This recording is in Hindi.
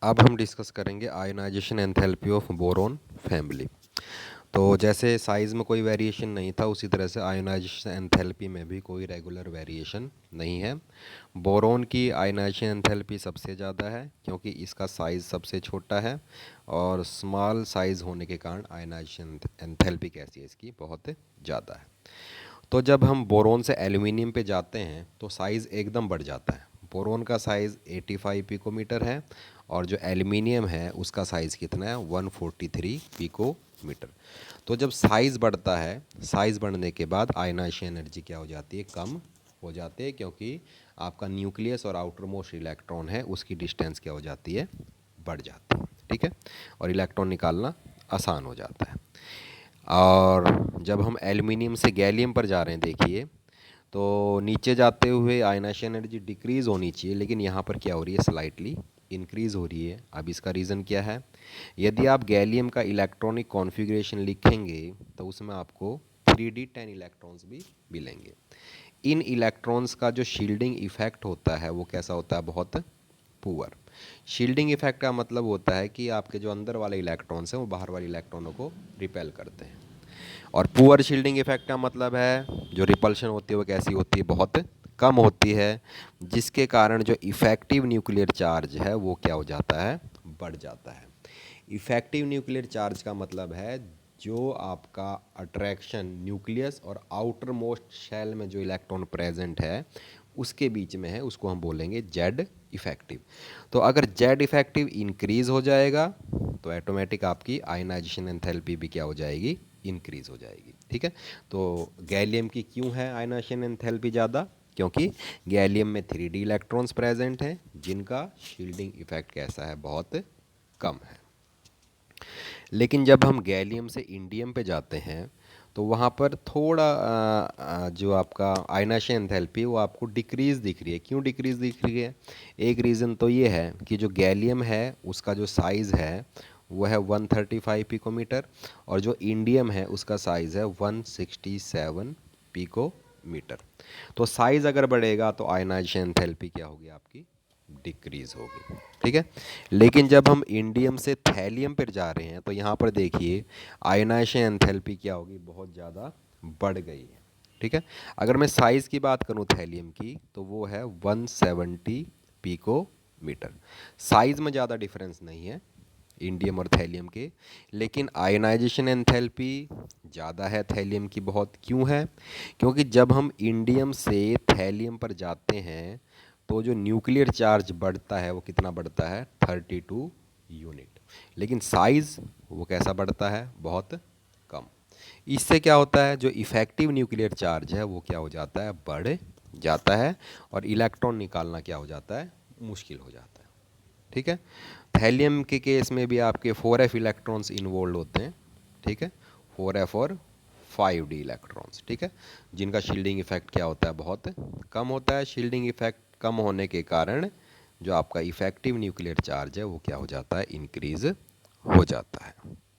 अब हम डिस्कस करेंगे ionization enthalpy of boron family. तो जैसे साइज़ में कोई वेरिएशन नहीं था, उसी तरह से आयनाइजेशन एंथैल्पी में भी कोई रेगुलर वेरिएशन नहीं है। बोरोन की आयनाइजेशन एंथैल्पी सबसे ज़्यादा है क्योंकि इसका साइज़ सबसे छोटा है, और स्मॉल साइज़ होने के कारण आयनाइजेशन एंथैल्पी कैसी है, इसकी बहुत ज़्यादा है। तो जब हम बोरोन से एल्यूमिनियम पे जाते हैं तो साइज़ एकदम बढ़ जाता है। बोरोन का साइज़ 85 पिकोमीटर है, और जो एल्यूमिनियम है उसका साइज़ कितना है, 143 पिकोमीटर। तो जब साइज़ बढ़ता है, साइज़ बढ़ने के बाद आयनाइजेशन एनर्जी क्या हो जाती है, कम हो जाती है, क्योंकि आपका न्यूक्लियस और आउटर मोस्ट इलेक्ट्रॉन है उसकी डिस्टेंस क्या हो जाती है, बढ़ जाती है। ठीक है, और इलेक्ट्रॉन निकालना आसान हो जाता है। और जब हम एल्युमिनियम से गैलियम पर जा रहे हैं, देखिए तो नीचे जाते हुए आयनाइजेशन एनर्जी डिक्रीज़ होनी चाहिए, लेकिन यहाँ पर क्या हो रही है, स्लाइटली इंक्रीज़ हो रही है। अब इसका रीज़न क्या है, यदि आप गैलियम का इलेक्ट्रॉनिक कॉन्फ़िगरेशन लिखेंगे तो उसमें आपको 3d10 इलेक्ट्रॉन्स भी मिलेंगे। इन इलेक्ट्रॉन्स का जो शील्डिंग इफ़ेक्ट होता है वो कैसा होता है, बहुत पुअर। शील्डिंग इफेक्ट का मतलब होता है कि आपके जो अंदर वाले इलेक्ट्रॉन्स हैं वो बाहर वाले इलेक्ट्रॉनों को रिपेल करते हैं। और पुअर शील्डिंग इफेक्ट का मतलब है जो रिपल्शन होती है वो कैसी होती है, बहुत कम होती है, जिसके कारण जो इफ़ेक्टिव न्यूक्लियर चार्ज है वो क्या हो जाता है, बढ़ जाता है। इफ़ेक्टिव न्यूक्लियर चार्ज का मतलब है जो आपका अट्रैक्शन न्यूक्लियस और आउटर मोस्ट शेल में जो इलेक्ट्रॉन प्रेजेंट है उसके बीच में है, उसको हम बोलेंगे जेड इफ़ेक्टिव। तो अगर जेड इफ़ेक्टिव इंक्रीज़ हो जाएगा तो ऑटोमेटिक आपकी आयनाइजेशन एंथैल्पी भी क्या हो जाएगी, इंक्रीज़ हो जाएगी। ठीक है, तो गैलियम की क्यों है आयनाइजेशन एंथैल्पी ज़्यादा, क्योंकि गैलियम में 3d इलेक्ट्रॉन्स प्रेजेंट हैं जिनका शील्डिंग इफेक्ट कैसा है, बहुत कम है। लेकिन जब हम गैलियम से इंडियम पे जाते हैं तो वहाँ पर थोड़ा जो आपका आयनाइजेशन एंथैल्पी वो आपको डिक्रीज़ दिख रही है। क्यों डिक्रीज़ दिख रही है, एक रीज़न तो ये है कि जो गैलियम है उसका जो साइज़ है वो है 135 पिकोमीटर, और जो इंडियम है उसका साइज़ है 167 पिकोमीटर। तो साइज़ अगर बढ़ेगा तो आयनाइजेशन एंथैल्पी क्या होगी, आपकी डिक्रीज़ होगी। ठीक है, लेकिन जब हम इंडियम से थैलियम पर जा रहे हैं तो यहाँ पर देखिए आयनाइजेशन एंथैल्पी क्या होगी, बहुत ज़्यादा बढ़ गई है। ठीक है, अगर मैं साइज़ की बात करूँ थैलियम की तो वो है 170 पिकोमीटर। साइज़ में ज़्यादा डिफरेंस नहीं है इंडियम और थैलियम के, लेकिन आयनाइजेशन एंथैल्पी ज़्यादा है थैलियम की बहुत। क्यों है, क्योंकि जब हम इंडियम से थैलियम पर जाते हैं तो जो न्यूक्लियर चार्ज बढ़ता है वो कितना बढ़ता है, 32 यूनिट, लेकिन साइज़ वो कैसा बढ़ता है, बहुत कम। इससे क्या होता है, जो इफ़ेक्टिव न्यूक्लियर चार्ज है वो क्या हो जाता है, बढ़ जाता है, और इलेक्ट्रॉन निकालना क्या हो जाता है, मुश्किल हो जाता है। ठीक है, थैलियम के केस में भी आपके 4f इलेक्ट्रॉन्स इन्वॉल्व होते हैं। ठीक है, 4f और 5d इलेक्ट्रॉन्स। ठीक है, जिनका शील्डिंग इफेक्ट क्या होता है, बहुत कम होता है। शील्डिंग इफेक्ट कम होने के कारण जो आपका इफेक्टिव न्यूक्लियर चार्ज है वो क्या हो जाता है, इंक्रीज हो जाता है।